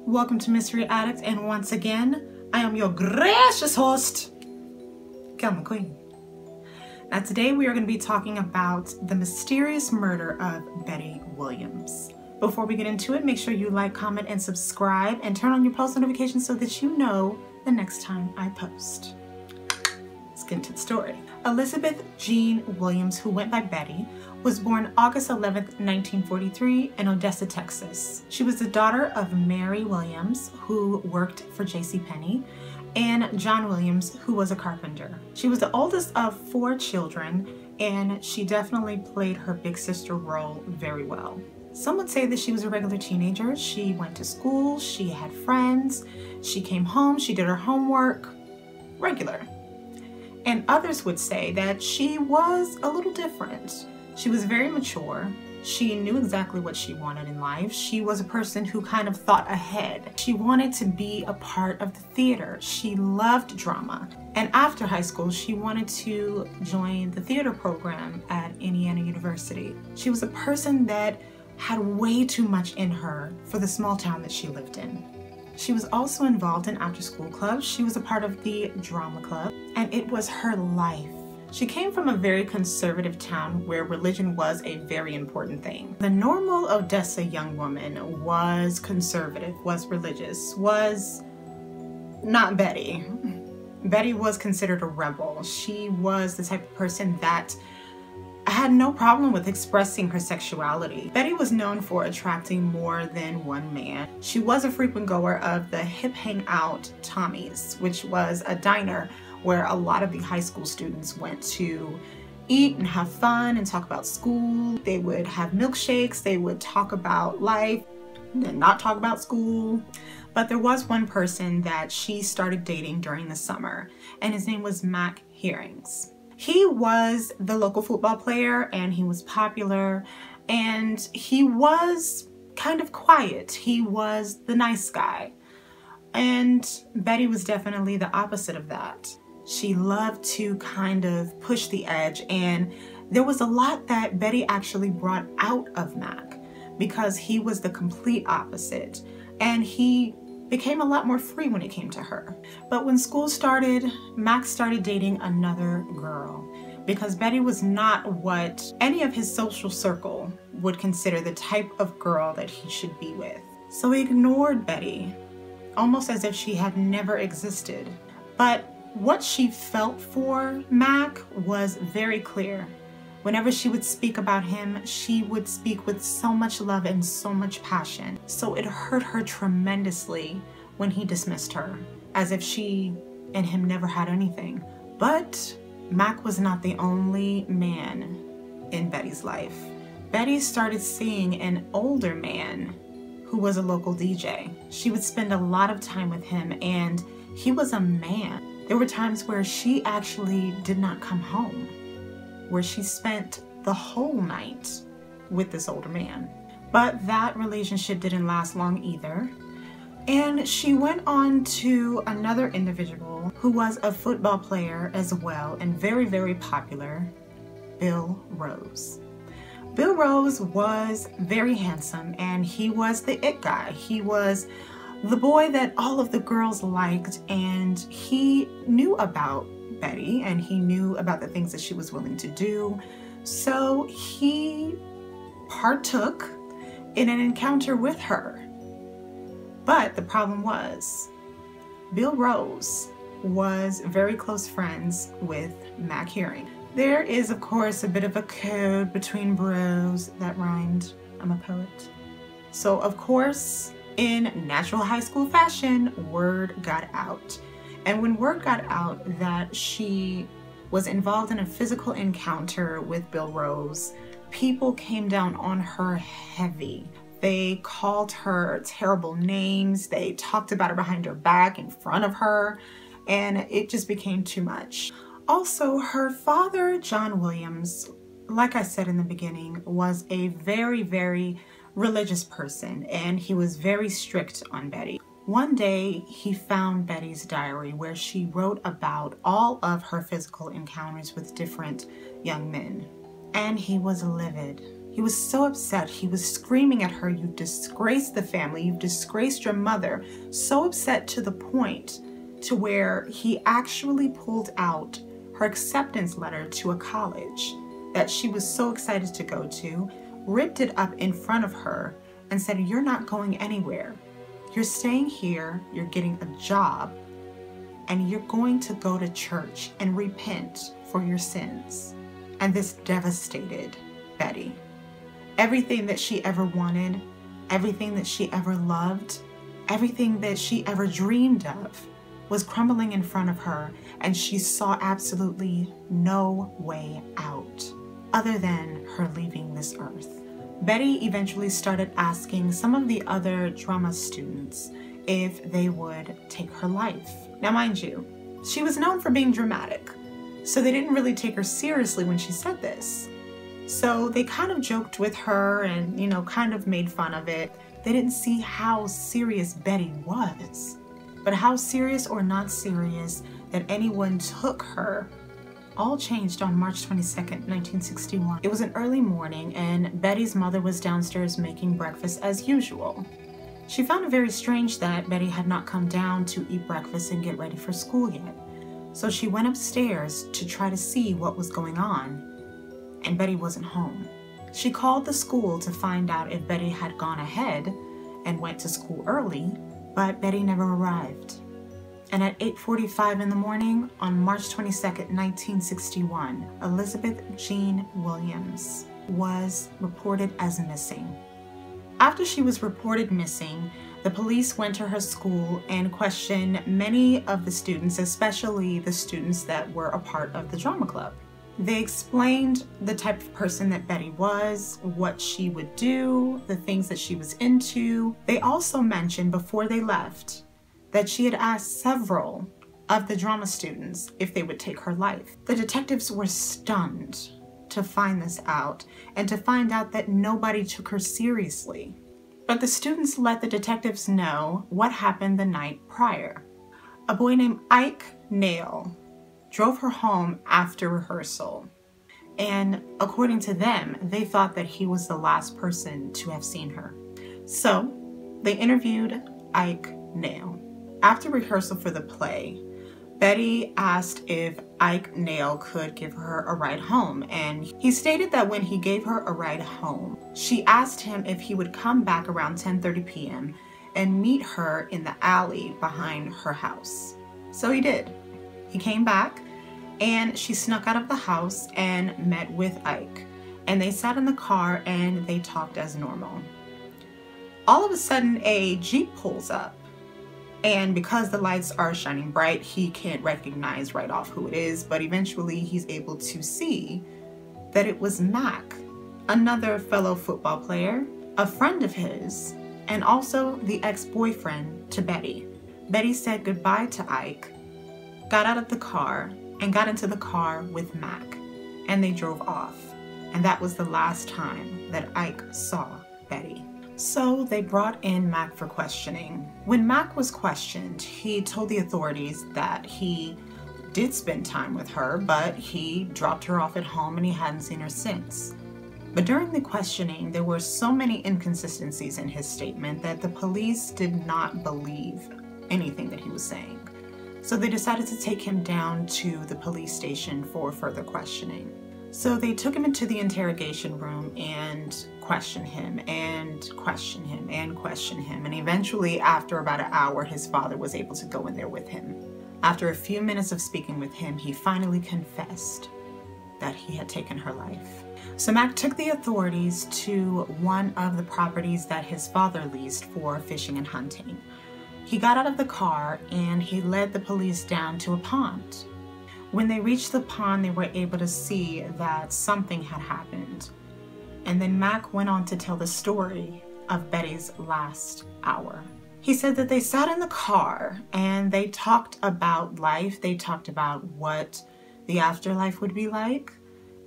Welcome to Mystery Addict, and once again, I am your gracious host, Kel McQueen. Now today we are going to be talking about the mysterious murder of Betty Williams. Before we get into it, make sure you like, comment, and subscribe, and turn on your post notifications so that you know the next time I post. Let's get into the story. Elizabeth Jean Williams, who went by Betty, was born August 11th, 1943 in Odessa, Texas. She was the daughter of Mary Williams, who worked for JCPenney, and John Williams, who was a carpenter. She was the oldest of 4 children, and she definitely played her big sister role very well. Some would say that she was a regular teenager. She went to school, she had friends, she came home, she did her homework, regular. And others would say that she was a little different. She was very mature. She knew exactly what she wanted in life. She was a person who kind of thought ahead. She wanted to be a part of the theater. She loved drama. And after high school, she wanted to join the theater program at Indiana University. She was a person that had way too much in her for the small town that she lived in. She was also involved in after-school clubs. She was a part of the drama club, and it was her life. She came from a very conservative town where religion was a very important thing. The normal Odessa young woman was conservative, was religious, was not Betty. Betty was considered a rebel. She was the type of person that had no problem with expressing her sexuality. Betty was known for attracting more than one man. She was a frequent goer of the Hip Hangout Tommy's, which was a diner where a lot of the high school students went to eat and have fun and talk about school. They would have milkshakes, they would talk about life and not talk about school. But there was one person that she started dating during the summer, and his name was Mac Herrings. He was the local football player, and he was popular, and he was kind of quiet. He was the nice guy. And Betty was definitely the opposite of that. She loved to kind of push the edge, and there was a lot that Betty actually brought out of Mac because he was the complete opposite, and he became a lot more free when it came to her. But when school started, Mac started dating another girl because Betty was not what any of his social circle would consider the type of girl that he should be with. So he ignored Betty, almost as if she had never existed. But what she felt for Mac was very clear. Whenever she would speak about him, she would speak with so much love and so much passion. So it hurt her tremendously when he dismissed her, as if she and him never had anything. But Mac was not the only man in Betty's life. Betty started seeing an older man who was a local DJ. She would spend a lot of time with him, and he was a man. There were times where she actually did not come home, where she spent the whole night with this older man. But that relationship didn't last long either. And she went on to another individual who was a football player as well and very, very popular, Bill Rose. Bill Rose was very handsome, and he was the it guy. He was the boy that all of the girls liked, and he knew about Betty, and he knew about the things that she was willing to do. So he partook in an encounter with her. But the problem was, Bill Rose was very close friends with Mac Herring. There is, of course, a bit of a code between bros. That rhymed. I'm a poet. So, of course, in natural high school fashion, word got out. And when word got out that she was involved in a physical encounter with Bill Rose, people came down on her heavy. They called her terrible names. They talked about her behind her back, in front of her, and it just became too much. Also, her father, John Williams, like I said in the beginning, was a very, very religious person, and he was very strict on Betty. One day, he found Betty's diary where she wrote about all of her physical encounters with different young men, and he was livid. He was so upset. He was screaming at her, "You disgraced the family. You've disgraced your mother." So upset to the point to where he actually pulled out her acceptance letter to a college that she was so excited to go to, ripped it up in front of her, and said, "You're not going anywhere. You're staying here, you're getting a job, and you're going to go to church and repent for your sins." And this devastated Betty. Everything that she ever wanted, everything that she ever loved, everything that she ever dreamed of was crumbling in front of her, and she saw absolutely no way out other than her leaving this earth. Betty eventually started asking some of the other drama students if they would take her life. Now, mind you, she was known for being dramatic, so they didn't really take her seriously when she said this. So they kind of joked with her and, kind of made fun of it. They didn't see how serious Betty was. But how serious or not serious that anyone took her all changed on March 22nd, 1961. It was an early morning and Betty's mother was downstairs making breakfast as usual. She found it very strange that Betty had not come down to eat breakfast and get ready for school yet. So she went upstairs to try to see what was going on, and Betty wasn't home. She called the school to find out if Betty had gone ahead and went to school early, but Betty never arrived. And at 8:45 in the morning on March 22nd, 1961, Elizabeth Jean Williams was reported as missing. After she was reported missing, the police went to her school and questioned many of the students, especially the students that were a part of the drama club. They explained the type of person that Betty was, what she would do, the things that she was into. They also mentioned before they left that she had asked several of the drama students if they would take her life. The detectives were stunned to find this out and to find out that nobody took her seriously. But the students let the detectives know what happened the night prior. A boy named Ike Nail drove her home after rehearsal, and according to them, they thought that he was the last person to have seen her. So they interviewed Ike Nail. After rehearsal for the play, Betty asked if Ike Nail could give her a ride home, and he stated that when he gave her a ride home, she asked him if he would come back around 10:30 p.m. and meet her in the alley behind her house. So he did. He came back and she snuck out of the house and met with Ike, and they sat in the car and they talked as normal. All of a sudden, a Jeep pulls up. And because the lights are shining bright, he can't recognize right off who it is, but eventually he's able to see that it was Mac, another fellow football player, a friend of his, and also the ex-boyfriend to Betty. Betty said goodbye to Ike, got out of the car, and got into the car with Mac, and they drove off. And that was the last time that Ike saw Betty. So they brought in Mac for questioning. When Mac was questioned, he told the authorities that he did spend time with her, but he dropped her off at home and he hadn't seen her since. But during the questioning, there were so many inconsistencies in his statement that the police did not believe anything that he was saying. So they decided to take him down to the police station for further questioning. So they took him into the interrogation room and questioned him and questioned him and questioned him. And eventually, after about an hour, his father was able to go in there with him. After a few minutes of speaking with him, he finally confessed that he had taken her life. So Mac took the authorities to one of the properties that his father leased for fishing and hunting. He got out of the car and he led the police down to a pond. When they reached the pond, they were able to see that something had happened. And then Mac went on to tell the story of Betty's last hour. He said that they sat in the car and they talked about life. They talked about what the afterlife would be like.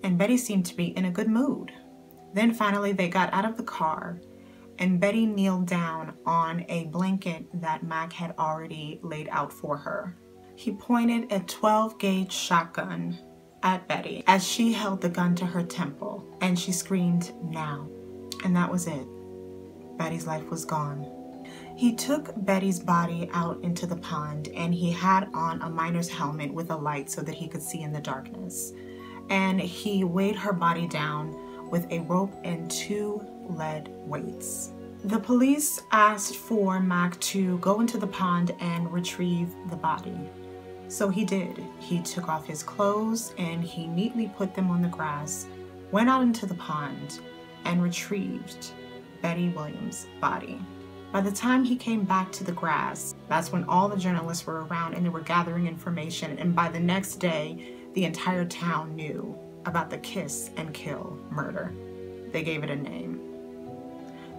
And Betty seemed to be in a good mood. Then finally they got out of the car and Betty kneeled down on a blanket that Mac had already laid out for her. He pointed a 12-gauge shotgun at Betty as she held the gun to her temple and she screamed, "Now." And that was it. Betty's life was gone. He took Betty's body out into the pond and he had on a miner's helmet with a light so that he could see in the darkness. And he weighed her body down with a rope and 2 lead weights. The police asked for Mac to go into the pond and retrieve the body. So he did. He took off his clothes and he neatly put them on the grass, went out into the pond, and retrieved Betty Williams' body. By the time he came back to the grass, that's when all the journalists were around and they were gathering information, and by the next day, the entire town knew about the kiss and kill murder. They gave it a name.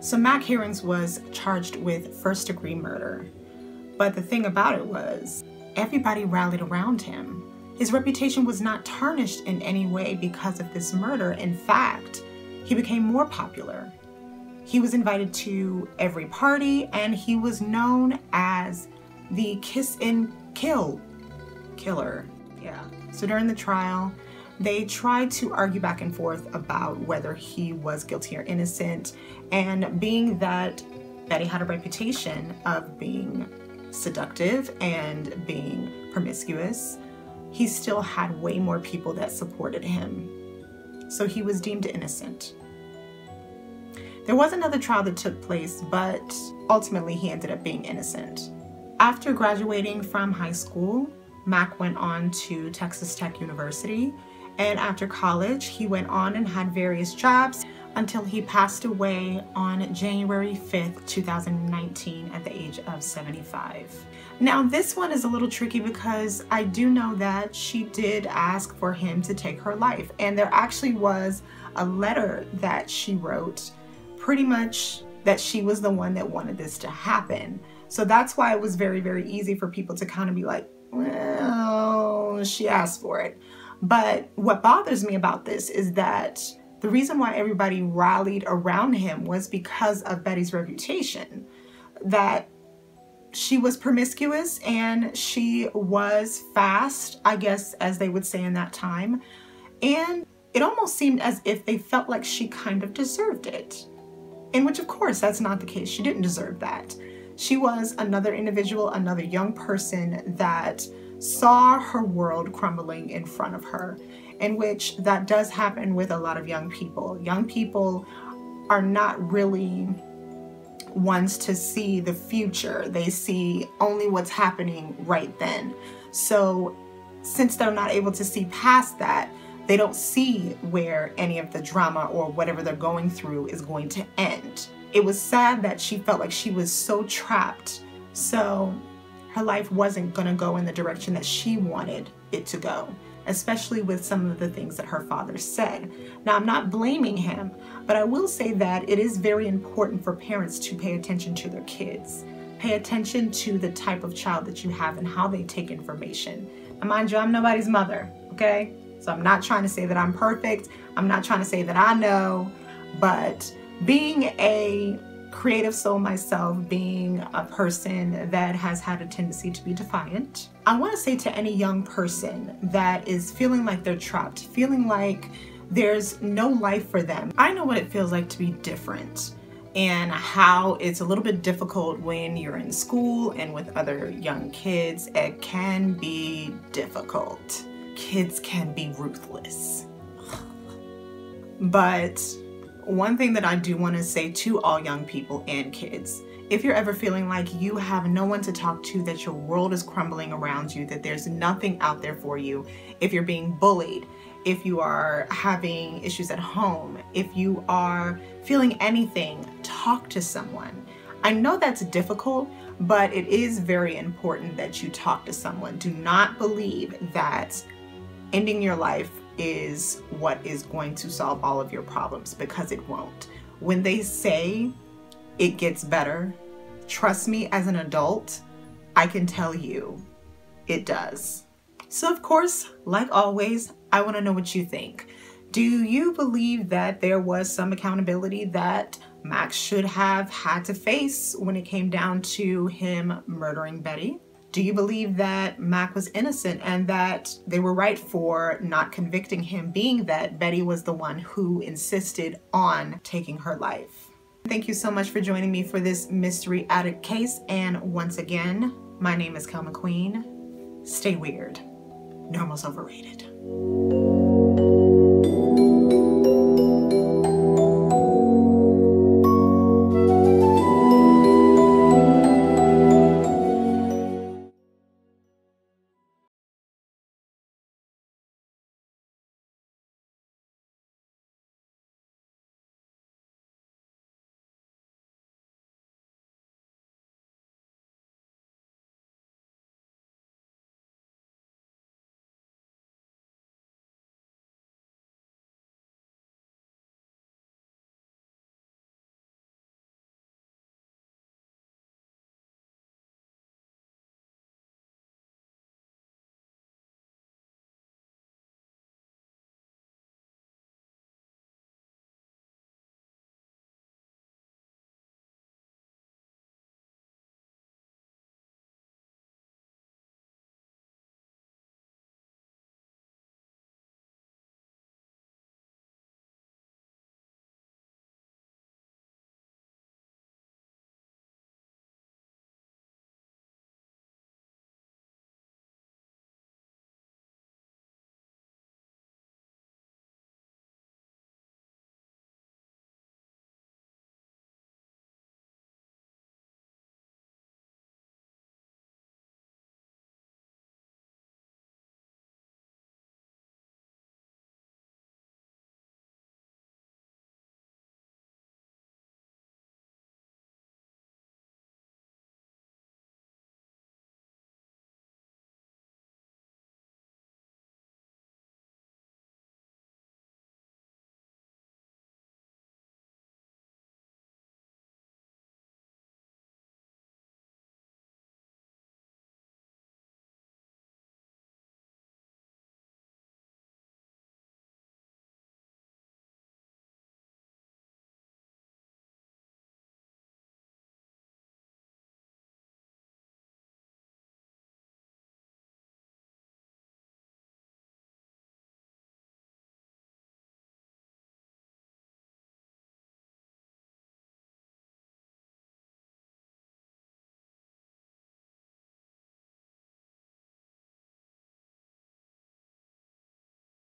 So Mac Herrings was charged with first-degree murder. But the thing about it was, everybody rallied around him. His reputation was not tarnished in any way because of this murder. In fact, he became more popular. He was invited to every party and he was known as the kiss and kill killer. Yeah. So during the trial, they tried to argue back and forth about whether he was guilty or innocent. And being that Betty had a reputation of being seductive and being promiscuous, he still had way more people that supported him. So he was deemed innocent. There was another trial that took place, but ultimately he ended up being innocent. After graduating from high school, Mac went on to Texas Tech University, and after college, he went on and had various jobs until he passed away on January 5th, 2019 at the age of 75. Now this one is a little tricky because I do know that she did ask for him to take her life, and there actually was a letter that she wrote pretty much that she was the one that wanted this to happen. So that's why it was very, very easy for people to kind of be like, well, she asked for it. But what bothers me about this is that the reason why everybody rallied around him was because of Betty's reputation, that she was promiscuous and she was fast, I guess, as they would say in that time. And it almost seemed as if they felt like she kind of deserved it. In which, of course, that's not the case. She didn't deserve that. She was another individual, another young person that saw her world crumbling in front of her, in which that does happen with a lot of young people. Young people are not really ones to see the future. They see only what's happening right then. So since they're not able to see past that, they don't see where any of the drama or whatever they're going through is going to end. It was sad that she felt like she was so trapped. So her life wasn't going to go in the direction that she wanted it to go, especially with some of the things that her father said. Now, I'm not blaming him, but I will say that it is very important for parents to pay attention to their kids. Pay attention to the type of child that you have and how they take information. And mind you, I'm nobody's mother, okay? So I'm not trying to say that I'm perfect. I'm not trying to say that I know, but being a creative soul myself, being a person that has had a tendency to be defiant, I want to say to any young person that is feeling like they're trapped, feeling like there's no life for them. I know what it feels like to be different and how it's a little bit difficult when you're in school and with other young kids. It can be difficult. Kids can be ruthless. But one thing that I do want to say to all young people and kids, if you're ever feeling like you have no one to talk to, that your world is crumbling around you, that there's nothing out there for you, if you're being bullied, if you are having issues at home, if you are feeling anything, talk to someone. I know that's difficult, but it is very important that you talk to someone. Do not believe that ending your life is what is going to solve all of your problems, because it won't. When they say it gets better, trust me, as an adult, I can tell you it does. So of course, like always, I want to know what you think. Do you believe that there was some accountability that Max should have had to face when it came down to him murdering Betty? Do you believe that Mac was innocent and that they were right for not convicting him, being that Betty was the one who insisted on taking her life? Thank you so much for joining me for this mystery addict case. And once again, my name is Kel McQueen. Stay weird. Normal's overrated.